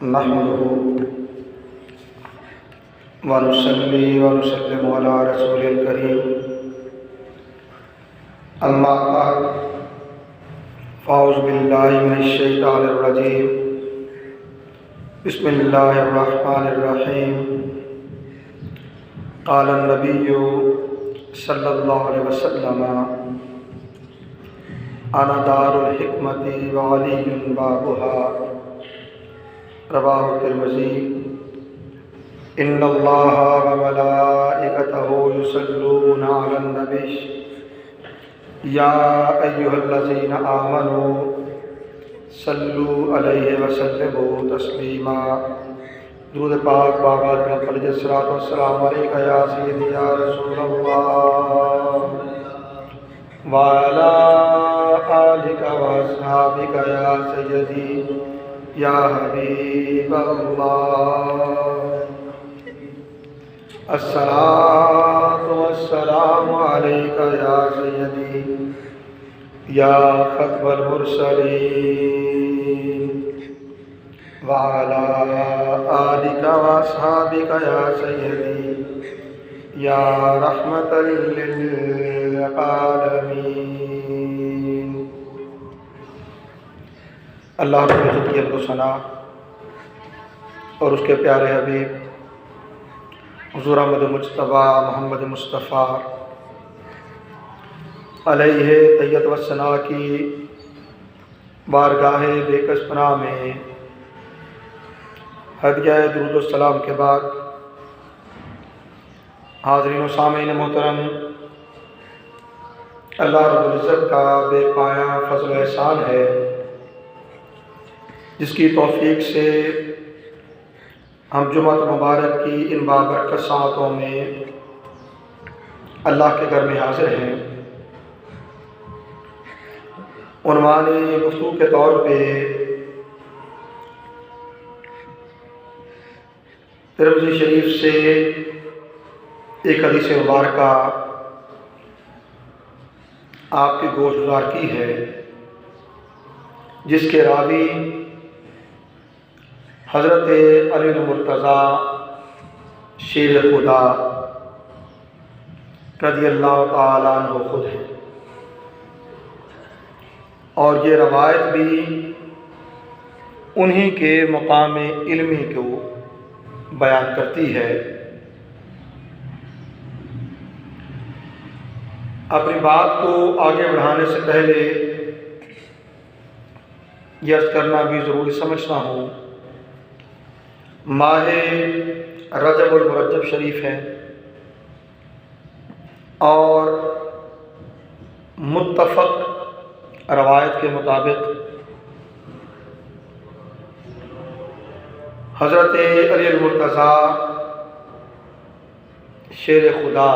نحمده ونصلي ونسلم على رسول الكريم اما بعد فاعوذ بالله من الشيطان الرجيم بسم الله الرحمن الرحيم قال النبي صلى الله عليه وسلم انا دار الحكمة وعلي بابها رواه الترمذی ان اللہ وملائکتہ یصلون علی النبی یا ایھا الذین آمنوا صلوا علیہ وسلموا تسلیما۔ درود پاک بابا جناب علیہ الصلوۃ والسلام علیکہ یا سیدی یا رسول اللہ وعلی آلک واصحابک یا سیدی یا حبیب اللہ الصلاۃ والسلام علیکہ یا سیدی یا ختم المرسلین وعلی آلک واصحابک یا سیدی یا رحمۃ للعالمین۔ اللہ رب العزت کی حمد و ثنا اور اس کے پیارے حبیب حضور احمد مجتبیٰ محمد مصطفیٰ علیہ تحیت و ثنا کی بارگاہ بے کس پناہ میں ہدیہ درود و سلام کے بعد حاضرین و سامعین محترم، اللہ رب العزت کا بے پایہ فضل و احسان ہے جس کی توفیق سے ہم جمعہ مبارک کی ان بابرکت ساعتوں میں اللہ کے گھر میں حاضر ہیں۔ عنوان گفتگو کے طور پہ ترمذی شریف سے ایک حدیث مبارکہ آپ کی گوش گزار کی ہے، جس کے راوی حضرت علی المرتضیٰ شیر خدا رضی اللہ تعالیٰ عنہ خود ہے، اور یہ روایت بھی انہی کے مقام علمی کو بیان کرتی ہے۔ اپنی بات کو آگے بڑھانے سے پہلے یہ عرض کرنا بھی ضروری سمجھتا ہوں، ماہ رجب المرجب شریف ہے اور متفق روایت کے مطابق حضرت علی المرتضیٰ شیر خدا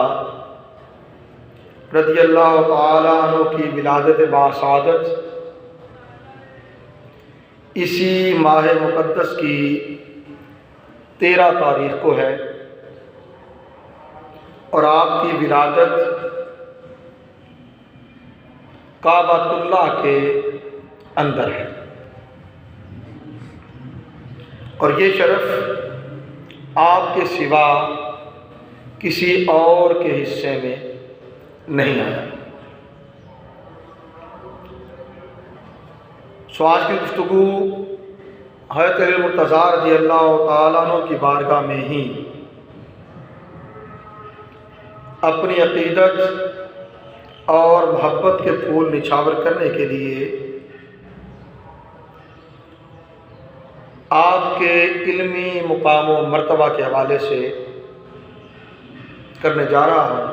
رضی اللہ تعالیٰ عنہ کی ولادت باسعادت اسی ماہ مقدس کی 13 تاریخ کو ہے، اور آپ کی ولادت کعبۃ اللہ کے اندر ہے، اور یہ شرف آپ کے سوا کسی اور کے حصے میں نہیں آیا۔ سو آج کی گفتگو حضرت علی المرتضیٰ رضی اللہ تعالیٰ عنہ کی بارگاہ میں ہی اپنی عقیدت اور محبت کے پھول نچھاور کرنے کے لیے آپ کے علمی مقام و مرتبہ کے حوالے سے کرنے جا رہا ہوں۔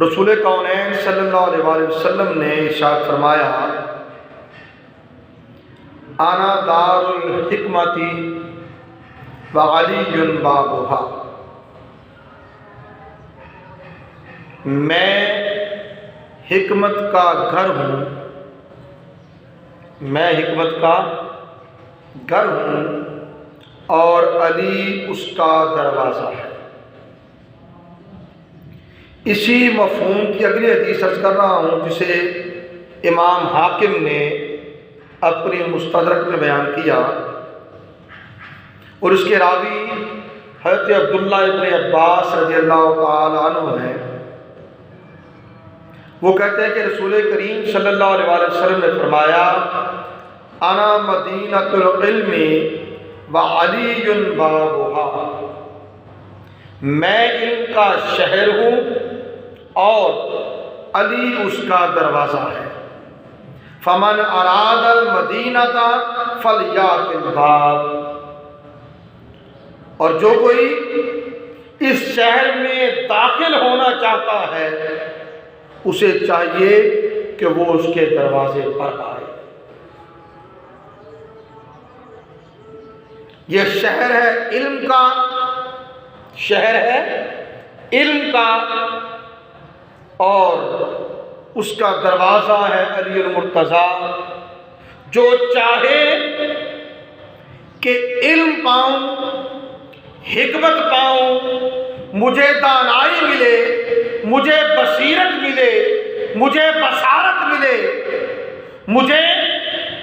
رسول کونین صلی اللہ علیہ وسلم نے ارشاد فرمایا، انا دار الحکمت وعلی بابھا، میں حکمت کا گھر ہوں، میں حکمت کا گھر ہوں اور علی اس کا دروازہ ہے۔ اسی مفہوم کی اگلی حدیث عرض کر رہا ہوں جسے امام حاکم نے اپنی مستدرک میں بیان کیا، اور اس کے راوی حضرت عبداللہ ابن عباس رضی اللہ تعالی عنہ ہیں۔ وہ کہتے ہیں کہ رسول کریم صلی اللہ علیہ وآلہ وسلم نے فرمایا، انا مدینۃ العلم وعلی بابھا، میں علم کا شہر ہوں اور علی اس کا دروازہ ہے۔ فمن اراد المدینہ فلیأت الباب، اور جو کوئی اس شہر میں داخل ہونا چاہتا ہے اسے چاہیے کہ وہ اس کے دروازے پر آئے۔ یہ شہر ہے علم کا، شہر ہے علم کا، اور اس کا دروازہ ہے علی المرتضیٰ۔ جو چاہے کہ علم پاؤں، حکمت پاؤں، مجھے دانائی ملے، مجھے بصیرت ملے، مجھے بصارت ملے، مجھے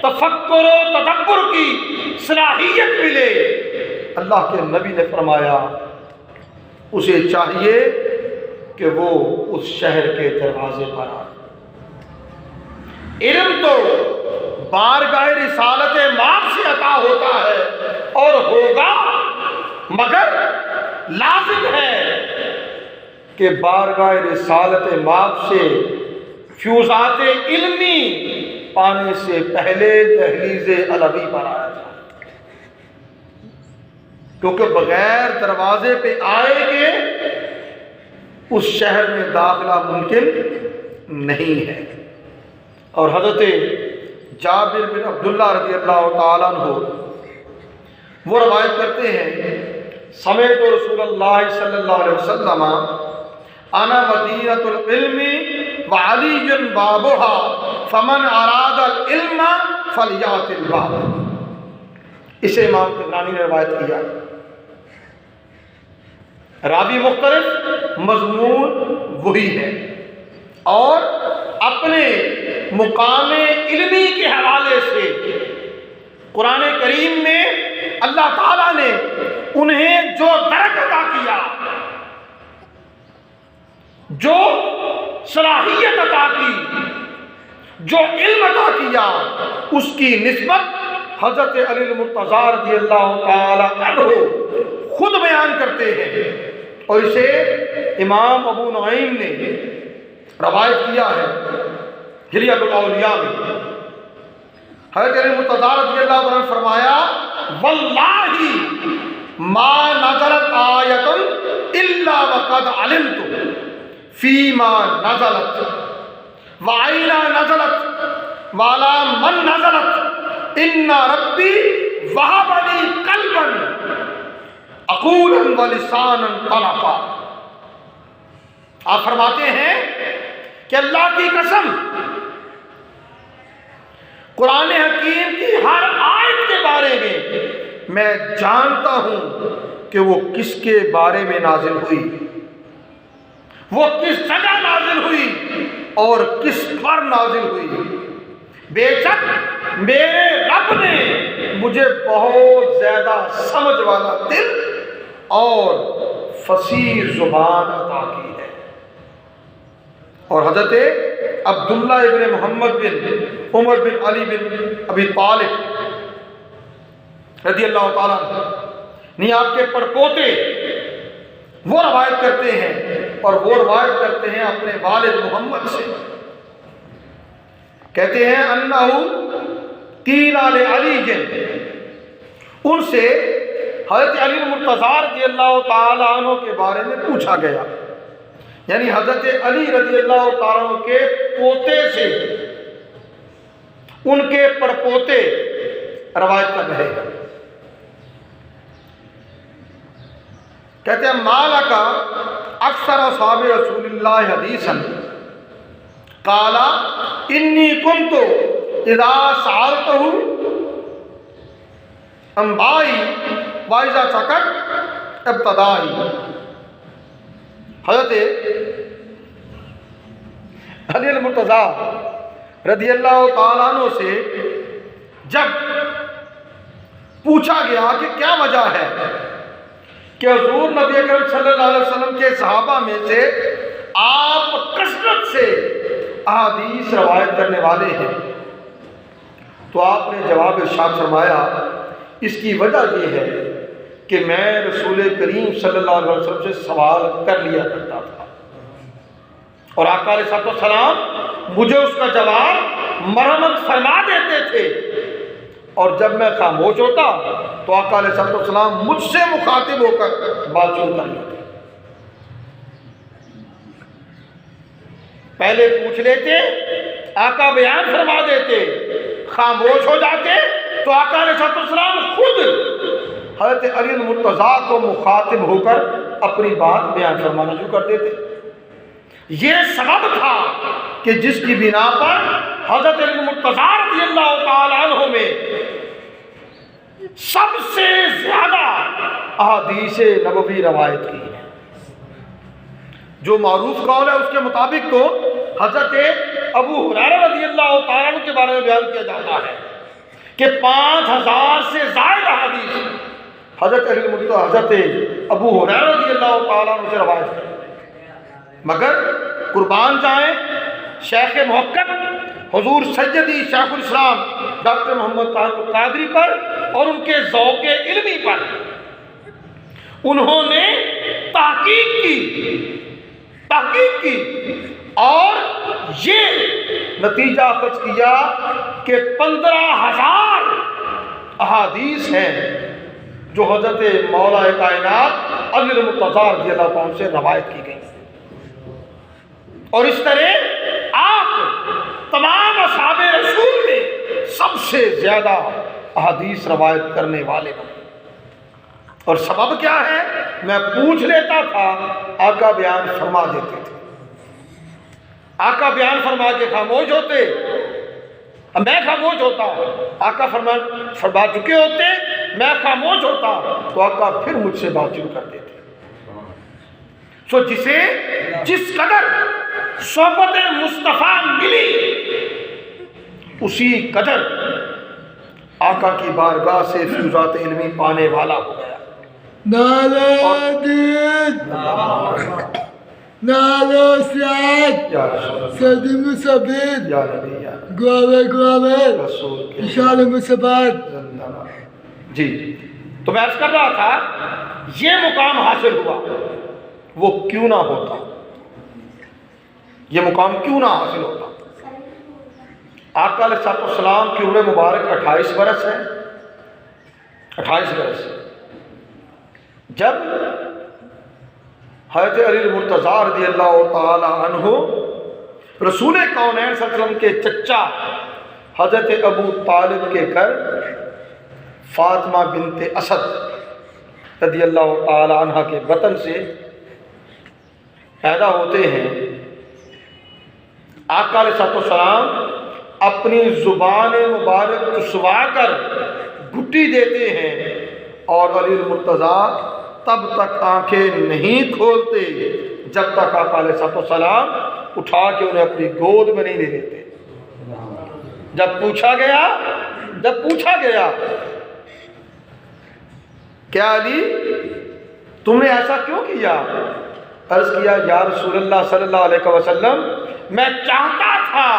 تفکر و تدبر کی صلاحیت ملے، اللہ کے نبی نے فرمایا اسے چاہیے کہ وہ اس شہر کے دروازے پر آئے۔ علم تو بارگاہ رسالت ماب سے عطا ہوتا ہے اور ہوگا، مگر لازم ہے کہ بارگاہ رسالت ماب سے فیوزات علمی پانے سے پہلے دہلیز علوی پر آیا جائے، کیونکہ بغیر دروازے پہ آئے کے اس شہر میں داخلہ ممکن نہیں ہے۔ اور حضرت جابر بن عبداللہ رضی اللہ تعالیٰ عنہ وہ روایت کرتے ہیں، سمعت رسول اللہ صلی اللہ علیہ وسلم انا مدینۃ العلم وعلی بابھا فمن اراد العلم فلیأت الباب۔ اسے امام طبرانی نے روایت کیا، راوی مختلف، مضمون وہی ہے، اور اپنے مقام علمی کے حوالے سے قرآن کریم میں اللہ تعالیٰ نے انہیں جو درک عطا کیا، جو صلاحیت عطا کی، جو علم عطا کیا، اس کی نسبت حضرت علی المرتضیٰ رضی اللہ تعالی عنہ خود بیان کرتے ہیں، اور اسے امام ابو نعیم نے روایت کیا ہے حلیۃ الاولیاء میں۔ حضرت علی المرتضیٰ رضی اللہ عنہ نے فرمایا، واللہ ما نزلت آیۃ الا وقد علمت فیما نزلت وعینا نزلت والا من نزلت ان ربی وہب لی قلبا عقولا ولسانا طلقا۔ آپ فرماتے ہیں کہ اللہ کی قسم، قرآن حکیم کی ہر آیت کے بارے میں میں جانتا ہوں کہ وہ کس کے بارے میں نازل ہوئی، وہ کس جگہ نازل ہوئی اور کس پر نازل ہوئی۔ بے شک میرے رب نے مجھے بہت زیادہ سمجھ والا دل اور فصیح زبان عطا کی ہے۔ اور حضرت عبداللہ ابن محمد بن عمر بن علی بن ابی طالب رضی اللہ تعالیٰ عنہ آپ کے پڑپوتے وہ روایت کرتے ہیں، اور وہ روایت کرتے ہیں اپنے والد محمد سے، کہتے ہیں انہو قیل لعلی، ان سے حضرت علی المرتضیٰ رضی اللہ تعالیٰ عنہ کے بارے میں پوچھا گیا، یعنی حضرت علی رضی اللہ تعالیٰ عنہ کے پوتے سے ان کے پڑپوتے روایت کر رہے ہیں، کہتے ہیں مالک اکثر اصحاب رسول اللہ حدیثا قال انی کنت اذا سألته انبائی واذا سکت ابتدائی۔ حضرت علی المرتضیٰ رضی اللہ تعالیٰ عنہ سے جب پوچھا گیا کہ کیا وجہ ہے کہ حضور نبی اکرم صلی اللہ علیہ وسلم کے صحابہ میں سے آپ کثرت سے احادیث روایت کرنے والے ہیں، تو آپ نے جواب ارشاد فرمایا اس کی وجہ یہ ہے کہ میں رسول کریم صلی اللہ علیہ وسلم سے سوال کر لیا کرتا تھا اور آقا علیہ السلام مجھے اس کا جواب مرحمت فرما دیتے تھے، اور جب میں خاموش ہوتا تو آقا علیہ السلام مجھ سے مخاطب ہو کر بات شروع کر لیتے، پہلے پوچھ لیتے، آقا بیان فرما دیتے، خاموش ہو جاتے تو آقا علیہ السلام خود حضرت علی المرتضیٰ کو مخاطب ہو کر اپنی بات بیان فرمانا شروع کر دیتے۔ یہ سبب تھا کہ جس کی بنا پر حضرت علی المرتضیٰ رضی اللہ تعالی عنہ میں سب سے زیادہ احادیث نبوی روایت کی ہے۔ جو معروف قول ہے اس کے مطابق تو حضرت ابو ہریرہ رضی اللہ تعالیٰ عنہ کے بارے میں بیان کیا جاتا ہے کہ 5000 سے زائد احادیث حضرت ابو ہریرہ رضی اللہ تعالیٰ عنہ سے روایت ہے، مگر قربان جائیں شیخ محقق حضور سیدی شیخ الاسلام ڈاکٹر محمد طاہر القادری پر اور ان کے ذوق علمی پر انہوں نے تحقیق کی اور یہ نتیجہ اخذ کیا کہ 15000 احادیث ہیں جو حضرت مولا کائنات علی المرتضیٰ رضی اللہ عنہ سے روایت کی گئی، اور اس طرح آپ تمام اصحاب رسول میں سب سے زیادہ احادیث روایت کرنے والے بنے۔ اور سبب کیا ہے؟ میں پوچھ لیتا تھا، آقا بیان فرما دیتے تھے، آقا بیان فرما کے خاموش ہوتے، میں خاموش ہوتا، آقا فرما چکے ہوتے، میں خاموش ہوتا تو آقا پھر مجھ سے بات شروع کر دیتے۔ سو جس قدر صحبت مصطفیٰ ملی اسی قدر آقا کی بارگاہ سے فیوزات علمی پانے والا ہو گیا۔ نالو سیاد سردی مصبید گواوے اشار مصباد۔ جی تو میں عرض کر رہا تھا یہ مقام حاصل ہوا، وہ کیوں نہ ہوتا، یہ مقام کیوں نہ حاصل ہوتا۔ آقا علیہ السلام کی عمر مبارک 28 برس ہے، 28 برس۔ جب حضرت علی المرتضیٰ رضی اللہ تعالی عنہ رسول کونین صلی اللہ علیہ وسلم کے چچا حضرت ابو طالب کے گھر فاطمہ بنت اسد رضی اللہ تعالی عنہ کے وطن سے پیدا ہوتے ہیں، آقا علیہ السلام اپنی زبان مبارک چسوا کر گھٹی دیتے ہیں اور علی المرتضیٰ تب تک آنکھیں نہیں کھولتے جب تک آقا علیہ السلام اٹھا کے انہیں اپنی گود میں نہیں لے لیتے۔ جب پوچھا گیا کیا علی تم نے ایسا کیوں کیا؟ عرض کیا یا رسول اللہ صلی اللہ علیہ وسلم میں چاہتا تھا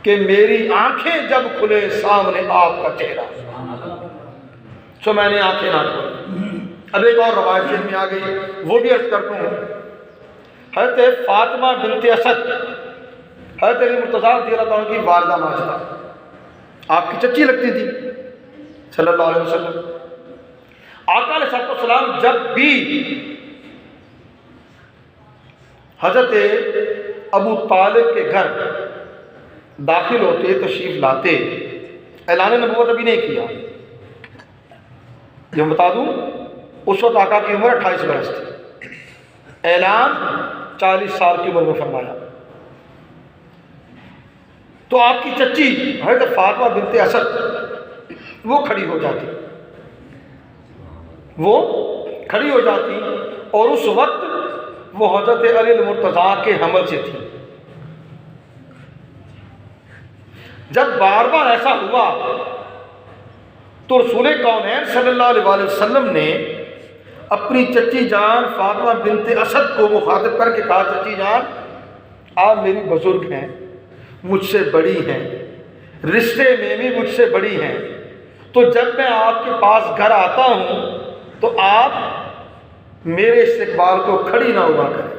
کہ میری آنکھیں جب کھلے سامنے آپ کا چہرہ، سو میں نے آنکھیں نہ کھولی۔ اب ایک اور روایت ذہن میں آ گئی، وہ بھی عرض کرتا ہوں۔ حضرت فاطمہ بنت اسد حضرت علی مرتضیٰ رضی اللہ عنہ کی والدہ ماجدہ، آپ کی چچی لگتی تھی صلی اللہ علیہ وسلم۔ آقا علیہ السلام جب بھی حضرت ابو طالب کے گھر داخل ہوتے، تشریف لاتے، اعلان نبوت ابھی نہیں کیا، یہ بتا دوں اس وقت آقا کی عمر 28 برس تھی، اعلان 40 سال کی عمر میں فرمایا۔ تو آپ کی چچی حضرت فاطمہ بنت اسد وہ کھڑی ہو جاتی اور اس وقت وہ حضرت علی المرتضیٰ کے حمل سے تھی۔ جب بار بار ایسا ہوا تو رسول کونین صلی اللہ علیہ وسلم نے اپنی چچی جان فاطمہ بنت اسد کو مخاطب کر کے کہا، چچی جان آپ میری بزرگ ہیں، مجھ سے بڑی ہیں، رشتے میں بھی مجھ سے بڑی ہیں، تو جب میں آپ کے پاس گھر آتا ہوں تو آپ میرے استقبال کو کھڑی نہ ہوا کریں،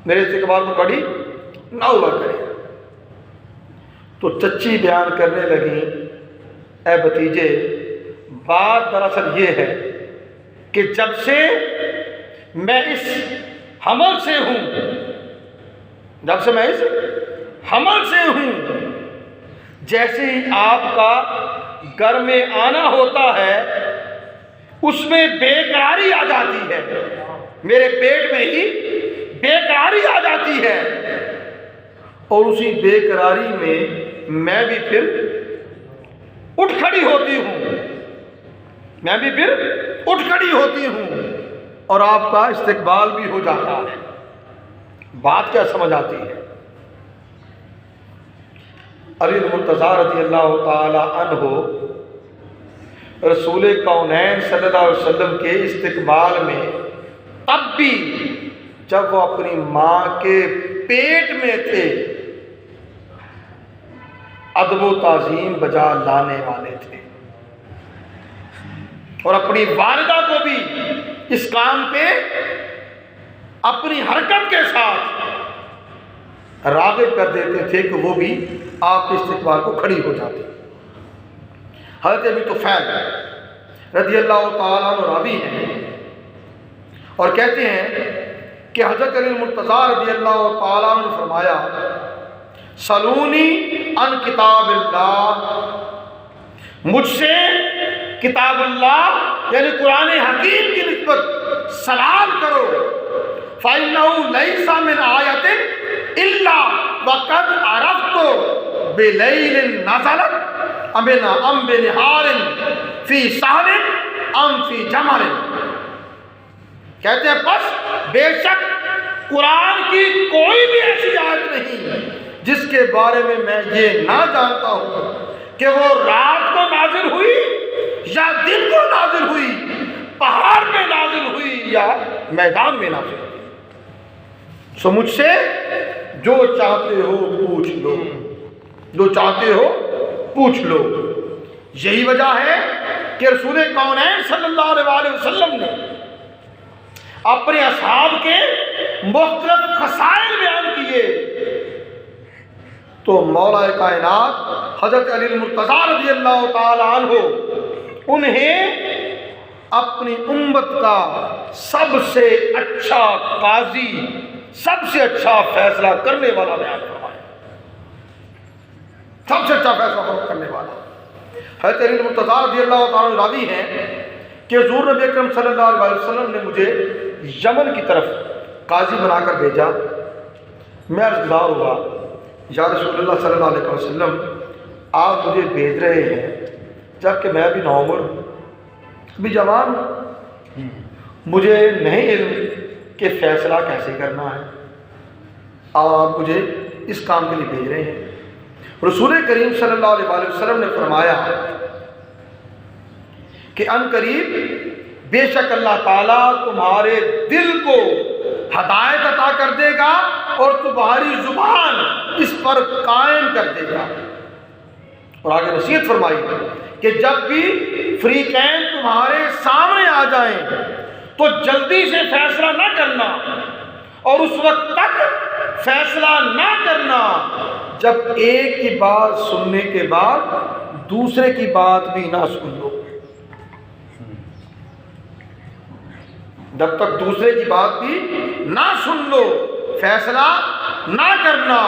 میرے استقبال کو کھڑی نہ ہوا کریں۔ تو چچی بیان کرنے لگی، اے بھتیجے بات دراصل یہ ہے کہ جب سے میں اس حمل سے ہوں، جب سے میں اس حمل سے ہوں، جیسے ہی آپ کا گھر میں آنا ہوتا ہے اس میں بے قراری آ جاتی ہے، میرے پیٹ میں ہی بے قراری آ جاتی ہے، اور اسی بے قراری میں میں بھی پھر اٹھ کھڑی ہوتی ہوں، میں بھی پھر اٹھ کھڑی ہوتی ہوں اور آپ کا استقبال بھی ہو جاتا ہے۔ بات کیا سمجھ آتی ہے؟ علی المرتضیٰ رضی اللہ تعالی عنہ رسول کونین صلی اللہ علیہ وسلم کے استقبال میں تب بھی جب وہ اپنی ماں کے پیٹ میں تھے ادب و تعظیم بجا لانے والے تھے، اور اپنی والدہ کو بھی اس کام پہ اپنی حرکت کے ساتھ راغب کر دیتے تھے کہ وہ بھی آپ کے استقبال کو کھڑی ہو جاتی۔ حضرت ابی طفیل رضی اللہ تعالیٰ عنہ راوی ہیں اور کہتے ہیں کہ حضرت علی المرتضیٰ رضی اللہ تعالیٰ عنہ نے فرمایا، سلونی ان کتاب اللہ، مجھ سے کتاب اللہ یعنی قرآن حکیم کی نسبت سوال کرو، فَإِنَّهُ لَيْسَ مِنْ آیَةٍ إِلَّا وَقَدْ عَرَفْتُ بِلَيْلٍ نَزَلَتْ أَمْ بِنِهَارٍ فِي سَحْرٍ أَمْ فِي جَمَرٍ۔ کہتے ہیں پس بے شک قرآن کی کوئی بھی ایسی آیت نہیں جس کے بارے میں یہ نہ جانتا ہوں کہ وہ رات کو نازل ہوئی یا دن کو نازل ہوئی، پہاڑ پہ نازل ہوئی یا میدان میں نازل ہوئی۔ سو مجھ سے جو چاہتے ہو پوچھ لو، جو چاہتے ہو پوچھ لو۔ یہی وجہ ہے کہ رسول کونین صلی اللہ علیہ وسلم نے اپنے اصحاب کے مختلف خصائل بیان کیے تو مولا کائنات حضرت علی المرتضیٰ رضی اللہ تعالی عنہ انہیں اپنی امت کا سب سے اچھا قاضی، سب سے اچھا فیصلہ کرنے والا بیان فرمایا، سب سے اچھا فیصلہ کرنے والا۔ حضرت علی المرتضیٰ رضی اللہ تعالی عنہ راوی ہیں کہ حضور نبی اکرم صلی اللہ علیہ وسلم نے مجھے یمن کی طرف قاضی بنا کر بھیجا۔ میں عرضدار ہوا، یا رسول اللہ صلی اللہ علیہ وسلم آپ مجھے بھیج رہے ہیں جبکہ میں بھی نوعمر بھی جوان ہوں، مجھے نہیں علم کہ فیصلہ کیسے کرنا ہے، اور آپ مجھے اس کام کے لیے بھیج رہے ہیں۔ رسول کریم صلی اللہ علیہ وسلم نے فرمایا کہ ان قریب بے شک اللہ تعالیٰ تمہارے دل کو ہدایت عطا کر دے گا اور تمہاری زبان اس پر قائم کر دے گا۔ اور آگے نصیحت فرمائی کہ جب بھی فریقین تمہارے سامنے آ جائیں تو جلدی سے فیصلہ نہ کرنا، اور اس وقت تک فیصلہ نہ کرنا جب ایک کی بات سننے کے بعد دوسرے کی بات بھی نہ سن لو، جب تک دوسرے کی بات بھی نہ سن لو فیصلہ نہ کرنا۔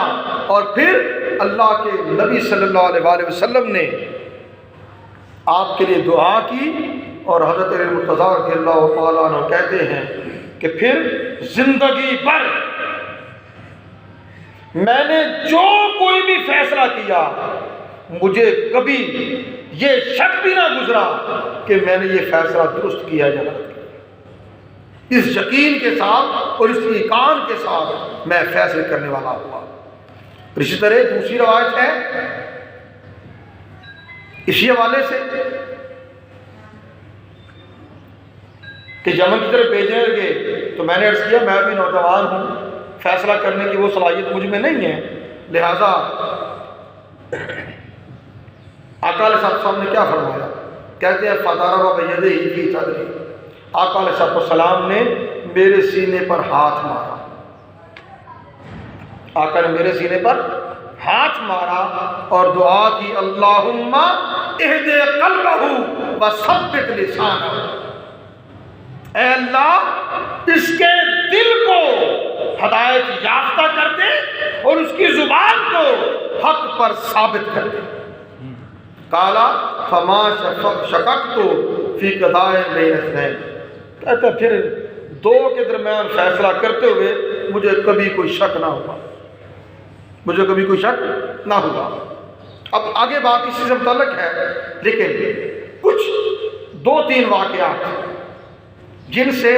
اور پھر اللہ کے نبی صلی اللہ علیہ وسلم نے آپ کے لیے دعا کی، اور حضرت علی المرتضیٰ رضی اللہ تعالیٰ عنہ کہتے ہیں کہ پھر زندگی بھر میں نے جو کوئی بھی فیصلہ کیا مجھے کبھی یہ شک بھی نہ گزرا کہ میں نے یہ فیصلہ درست کیا یا غلط کیا۔ اس یقین کے ساتھ اور اس ایقان کے ساتھ میں فیصلے کرنے والا ہوا۔ اسی طرح دوسری روایت ہے اسی حوالے سے کہ یمن کی طرف بھیجنے لگے تو میں نے عرض کیا میں بھی نوجوان ہوں، فیصلہ کرنے کی وہ صلاحیت مجھ میں نہیں ہے، لہذا آقا علیہ السلام نے کیا فرمایا؟ کہتے ہیں فَضَرَبَ بِيَدِهِ فِي صَدْرِهِ، آقا علیہ السلام نے میرے سینے پر ہاتھ مارا، آقا نے میرے سینے پر ہاتھ مارا اور دعا کی اللہم اہد قلبہ وثبت لسانہ، اے اللہ اس کے دل کو ہدایت یافتہ کر دے اور اس کی زبان کو حق پر ثابت کر دے۔ قالا فما شککت فی قضاء بین اثنین، کہتا پھر دو کے درمیان فیصلہ کرتے ہوئے مجھے کبھی کوئی شک نہ ہوا، مجھے کبھی کوئی شک نہ ہوا۔ اب آگے بات اسی سے متعلق ہے، لیکن کچھ دو تین واقعات جن سے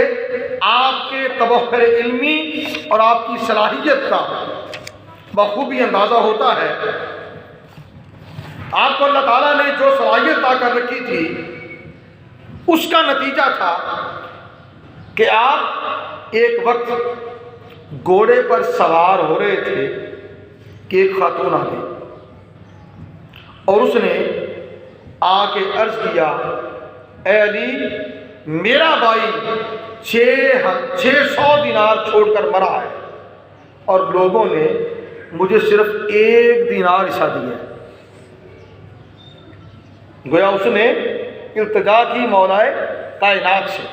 آپ کے تبحر علمی اور آپ کی صلاحیت کا بخوبی اندازہ ہوتا ہے۔ آپ کو اللہ تعالیٰ نے جو صلاحیت عطا کر رکھی تھی اس کا نتیجہ تھا کہ آپ ایک وقت گھوڑے پر سوار ہو رہے تھے کہ ایک خاتون آ گئی اور اس نے آ کے عرض کیا اے علی میرا بھائی 600 دینار چھوڑ کر مرا ہے اور لوگوں نے مجھے صرف 1 دینار حصہ دیا ہے۔ گویا اس نے التجا کی مولا کائنات سے۔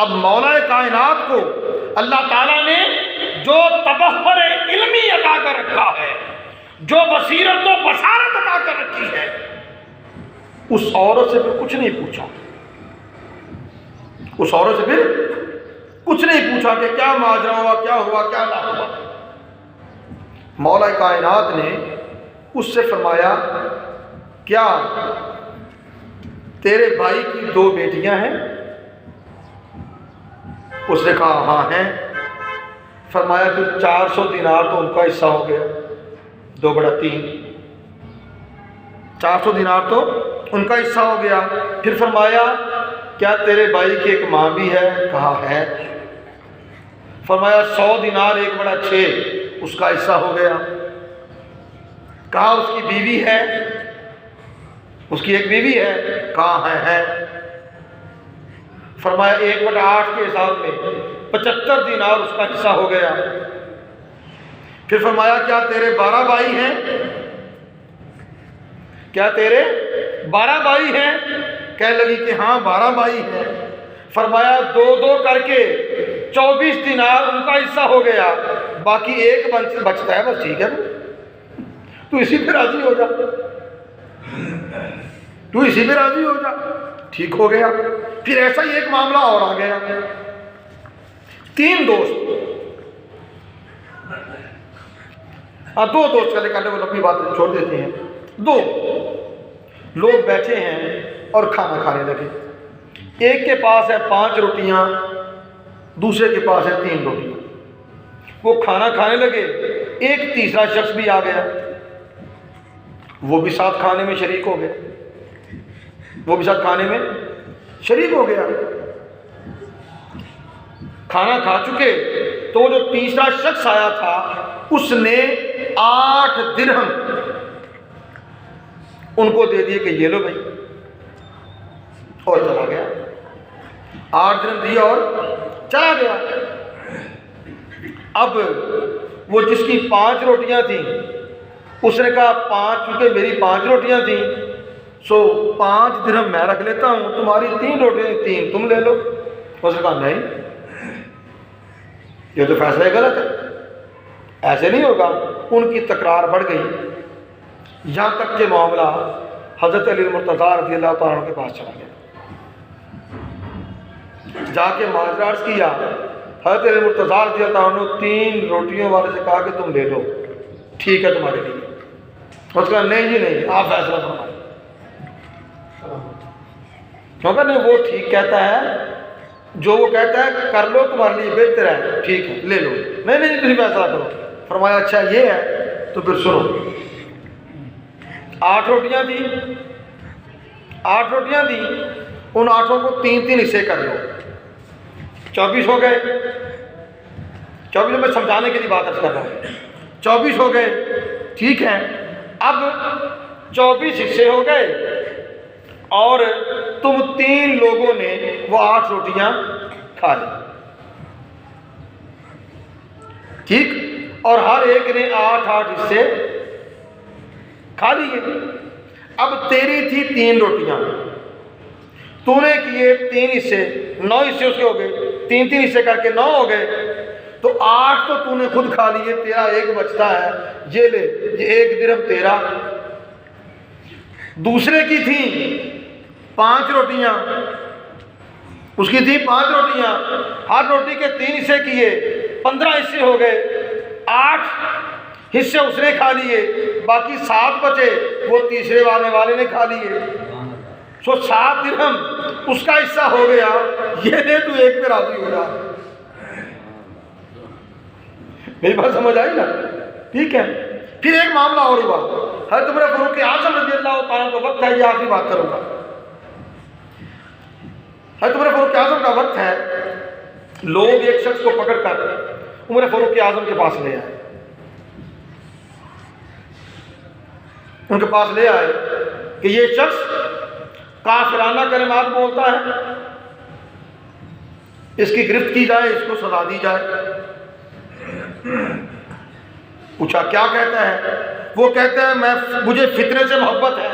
اب مولا کائنات کو اللہ تعالیٰ نے جو تبحر علمی عطا کر رکھا ہے، جو بصیرت و بصارت عطا کر رکھی ہے، اس عورت سے پھر کچھ نہیں پوچھا، اس عورت سے پھر کچھ نہیں پوچھا کہ کیا ماجرا ہوا، کیا ہوا، کیا نہ ہوا۔ مولا کائنات نے اس سے فرمایا کیا تیرے بھائی کی 2 بیٹیاں ہیں؟ اس نے کہا ہاں ہیں۔ فرمایا پھر 400 دینار تو ان کا حصہ ہو گیا، 2/3، 400 دینار تو ان کا حصہ ہو گیا۔ پھر فرمایا کیا تیرے بھائی کی ایک ماں بھی ہے؟ کہا ہے۔ فرمایا 100 دینار 1/6 اس کا حصہ ہو گیا۔ کہا اس کی بیوی ہے؟ اس کی ایک بیوی ہے؟ کہا ہے۔ فرمایا 1/8 کے حساب میں 75 دینار اس کا حصہ ہو گیا۔ پھر فرمایا کیا تیرے 12 بھائی ہیں؟ کیا تیرے 12 بھائی ہیں؟ کہنے لگی کہ ہاں 12 بھائی ہیں۔ فرمایا 2 کر کے 24 دینار ان کا حصہ ہو گیا، باقی 1 بچتا ہے، بس ٹھیک ہے تو اسی پہ راضی ہو جا، تو اسی پہ راضی ہو جا، ٹھیک ہو گیا۔ پھر ایسا ہی ایک معاملہ اور آ گیا، 3 دوست، 2 دوست چلے کرنے کو لمبی بات چھوڑ دیتے ہیں، 2 لوگ بیٹھے ہیں اور کھانا کھانے لگے۔ ایک کے پاس ہے 5 روٹیاں، دوسرے کے پاس ہے 3 روٹیاں۔ وہ کھانا کھانے لگے، ایک تیسرا شخص بھی آ گیا، وہ بھی ساتھ کھانے میں شریک ہو گیا، وہ بھی ساتھ کھانے میں شریک ہو گیا۔ کھانا کھا چکے تو وہ جو تیسرا شخص آیا تھا اس نے 8 درہم ان کو دے دیے کہ یہ لو بھائی، اور چلا گیا۔ 8 درہم دیا اور چلا گیا۔ اب وہ جس کی 5 روٹیاں تھیں اس نے کہا 5 چونکہ میری 5 روٹیاں تھیں سو 5 درہم میں رکھ لیتا ہوں، تمہاری 3 روٹیاں 3 تم لے لو۔ اس نے کہا نہیں، یہ تو فیصلہ غلط ہے، ایسے نہیں ہوگا۔ ان کی تکرار بڑھ گئی، یہاں تک کہ معاملہ حضرت علی المرتضیٰ رضی اللہ تعالیٰ عنہ کے پاس چلا گیا۔ جا کے ماجرا عرض کیا، حضرت علی المرتضیٰ رضی اللہ عنہ 3 روٹیوں والے سے کہا کہ تم لے لو، ٹھیک ہے تمہارے لیے۔ اس کا نہیں جی نہیں، آپ فیصلہ فرمائیں، کیونکہ نہیں وہ ٹھیک کہتا ہے، جو وہ کہتا ہے کر لو تمہارے لیے بہتر ہے، ٹھیک ہے لے لو، نہیں تم فیصلہ کرو۔ فرمایا اچھا یہ ہے، تو پھر سنو، 8 روٹیاں تھیں، 8 روٹیاں تھیں، ان 8 کو 3 حصے کر لو، 24 ہو گئے۔ 24 میں سمجھانے کے لیے بات کر رہا ہوں، 24 ہو گئے، ٹھیک ہے۔ اب 24 حصے ہو گئے اور تم 3 لوگوں نے وہ 8 روٹیاں کھا لی، ٹھیک، اور ہر ایک نے 8 حصے کھا لیے۔ اب تیری تھی 3 روٹیاں، تو نے کیے 3 حصے، 9 حصے اس کے ہو گئے، 3 حصے کر کے 9 ہو گئے، تو 8 تو تو نے خود کھا لیے، تیرا 1 بچتا ہے، یہ لے، یہ 1 درہم تیرا۔ دوسرے کی تھیں 5 روٹیاں، اس کی تھی 5 روٹیاں، ہر روٹی کے 3 حصے کیے، 15 حصے ہو گئے، 8 حصے اس نے کھا لیے، باقی 7 بچے، وہ تیسرے والے نے کھا لیے، 7 درہم اس کا حصہ ہو گیا، یہ دے تو 1 پہ راضی ہو جا۔ میری بات سمجھ آئی نا؟ ٹھیک ہے۔ پھر ایک معاملہ اور ہوا، حضرت عمر فاروق اعظم رضی اللہ تعالیٰ کا وقت ہے، یہ آخری بات کروں گا، حضرت عمر فاروق اعظم کا وقت ہے، لوگ ایک شخص کو پکڑ کر عمر فاروق اعظم کے پاس لے آئے، ان کے پاس لے آئے کہ یہ شخص کافرانہ کلمات بولتا ہے، اس کی گرفت کی جائے، اس کو سزا دی جائے۔ پوچھا کیا کہتا ہے؟ وہ کہتا ہے مجھے فتنے سے محبت ہے،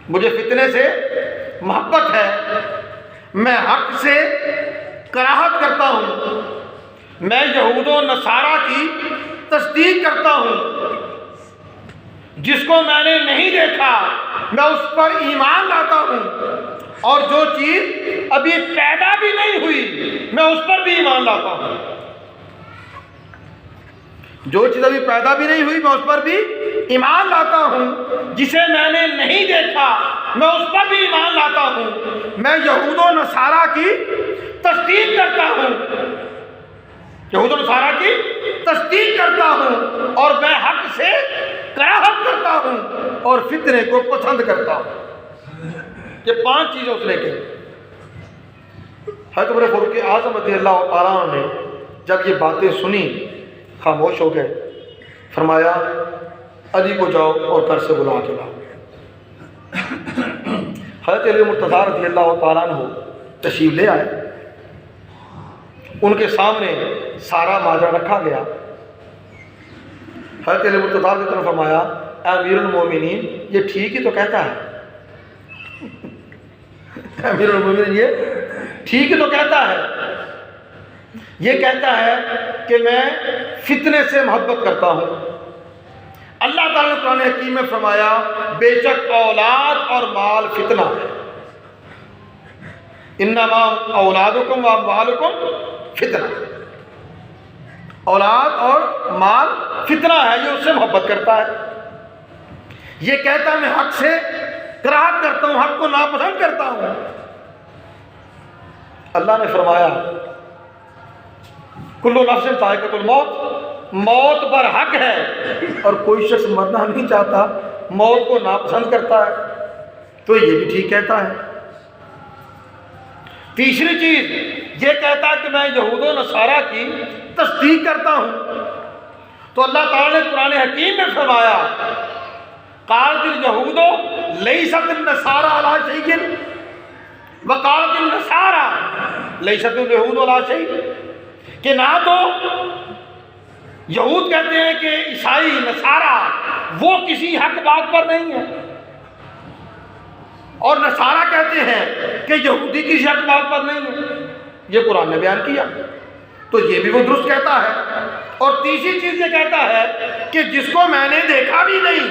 مجھے فتنے سے محبت ہے، میں حق سے کراہت کرتا ہوں، میں یہود و نصارہ کی تصدیق کرتا ہوں، جس کو میں نے نہیں دیکھا میں اس پر ایمان لاتا ہوں، اور جو چیز ابھی پیدا بھی نہیں ہوئی میں اس پر بھی ایمان لاتا ہوں، جو چیز ابھی پیدا بھی نہیں ہوئی میں اس پر بھی ایمان لاتا ہوں، جسے میں نے نہیں دیکھا میں اس پر بھی ایمان لاتا ہوں، میں یہود و نصارہ کی تصدیق کرتا ہوں، یہود و نصارہ کی تصدیق کرتا ہوں، اور میں حق سے کراہت کرتا ہوں اور فتنے کو پسند کرتا ہوں۔ یہ 5 چیزیں اس نے کہی۔ حضرت عمر فاروق اعظم رضی اللہ تعالیٰ عنہ نے جب یہ باتیں سنی خاموش ہو گئے، فرمایا علی کو جاؤ اور گھر سے بلا کے لاؤ۔ حضرت علی مرتضیٰ رضی اللہ تعالیٰ عنہ تشریف لے آئے، ان کے سامنے سارا ماجرا رکھا گیا۔ حضرت علی مرتضیٰ نے فرمایا اے امیر المومنین، یہ ٹھیک ہی تو کہتا ہے، امیر المومنین یہ ٹھیک ہی تو کہتا ہے، یہ کہتا ہے کہ میں فتنے سے محبت کرتا ہوں۔ اللہ تعالیٰ نے قرآن حکیم میں فرمایا بے شک اولاد اور مال فتنہ ہے، انما اولادکم و اموالکم فتنہ، اولاد اور مال فتنہ ہے، یہ اس سے محبت کرتا ہے۔ یہ کہتا ہے میں حق سے کراہت کرتا ہوں، حق کو ناپسند کرتا ہوں۔ اللہ نے فرمایا کل نفس ذائقۃ الموت، موت پر حق ہے، اور کوئی شخص مرنا نہیں چاہتا، موت کو ناپسند کرتا ہے، تو یہ بھی ٹھیک کہتا ہے۔ تیسری چیز یہ کہتا ہے کہ میں یہود و نصارہ کی تصدیق کرتا ہوں، تو اللہ تعالیٰ نے قرآن حکیم میں فرمایا قالت الیہود لیست النصارى علی شیء وقالت النصارى لیست الیہود علی شیء، کہ نہ تو یہود کہتے ہیں کہ عیسائی نصارہ وہ کسی حق بات پر نہیں ہے، اور نصارہ کہتے ہیں کہ یہودی کسی حق بات پر نہیں ہے، یہ قرآن نے بیان کیا، تو یہ بھی وہ درست کہتا ہے۔ اور تیسری چیز یہ کہتا ہے کہ جس کو میں نے دیکھا بھی نہیں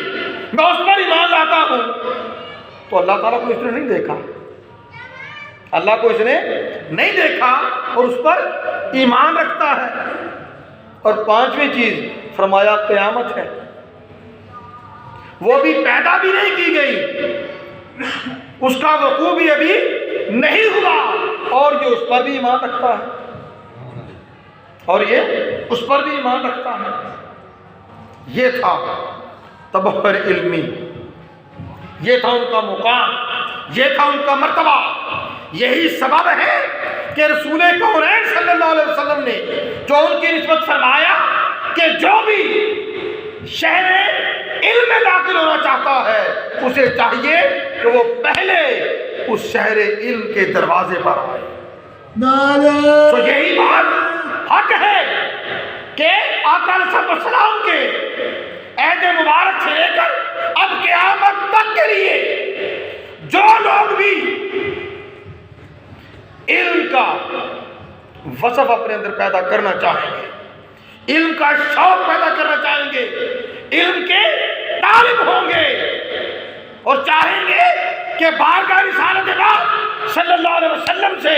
میں اس پر ایمان لاتا ہوں، تو اللہ تعالیٰ کو اس نے نہیں دیکھا، اللہ کو اس نے نہیں دیکھا اور اس پر ایمان رکھتا ہے۔ اور 5ویں چیز فرمایا قیامت ہے، وہ بھی پیدا بھی نہیں کی گئی، اس کا وقوع بھی ابھی نہیں ہوا، اور یہ اس پر بھی ایمان رکھتا ہے، اور یہ اس پر بھی ایمان رکھتا ہے۔ یہ تھا تبحر علمی، یہ تھا ان کا مقام، یہ تھا ان کا مرتبہ۔ یہی سبب ہے کہ رسول کونین صلی اللہ علیہ وسلم نے جو ان کی نسبت فرمایا کہ جو بھی شہر علم میں داخل ہونا چاہتا ہے اسے چاہیے کہ وہ پہلے اس شہر علم کے دروازے پر آئے۔ تو یہی بات حق ہے کہ آقا علیہ السلام کے عہد مبارک سے لے کر اب قیامت تک کے لیے جو لوگ بھی علم کا وصف اپنے اندر پیدا کرنا چاہیں گے، علم کا شوق پیدا کرنا چاہیں گے، علم کے طالب ہوں گے اور چاہیں گے کہ بارگاہ رسالت پاک صلی اللہ علیہ وسلم سے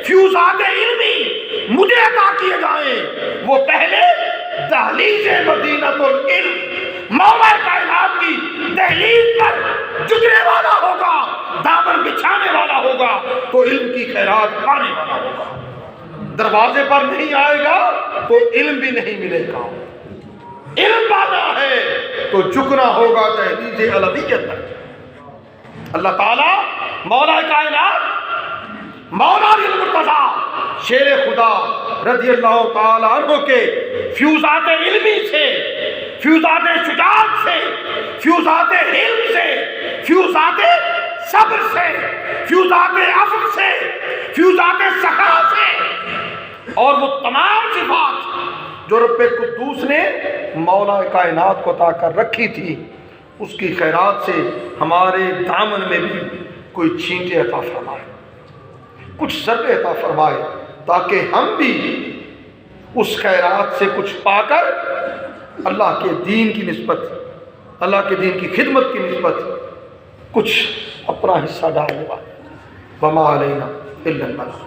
فیوزات علمی مجھے عطا کیے جائیں، وہ پہلے دہلیز مدینۃ العلم مولا کائنات کی دہلیز پر جھکنے والا ہوگا، دامن بچھانے والا ہوگا تو علم کی خیرات پانے والا ہوگا۔ دروازے پر نہیں آئے گا تو علم بھی نہیں ملے گا۔ علم پانا ہے تو جھکنا ہوگا دہلیز الویت پر۔ اللہ تعالیٰ مولا کائنات مولا علی المرتضیٰ شیر خدا رضی اللہ تعالیٰ عنہ کے فیوزات علمی سے، فیوزات شجاعت سے، فیوزات علم سے، فیوزات صبر سے، فیوزات عفو سے، فیوزات سخا سے اور وہ تمام صفات جو رب قدوس نے مولا کائنات کو عطا کر رکھی تھی اس کی خیرات سے ہمارے دامن میں بھی کوئی چھینٹے عطا فرمائے، کچھ ذرے عطا فرمائے تاکہ ہم بھی اس خیرات سے کچھ پا کر اللہ کے دین کی نسبت، اللہ کے دین کی خدمت کی نسبت کچھ اپنا حصہ ڈالنے والے۔ وما علینا الا البلاغ۔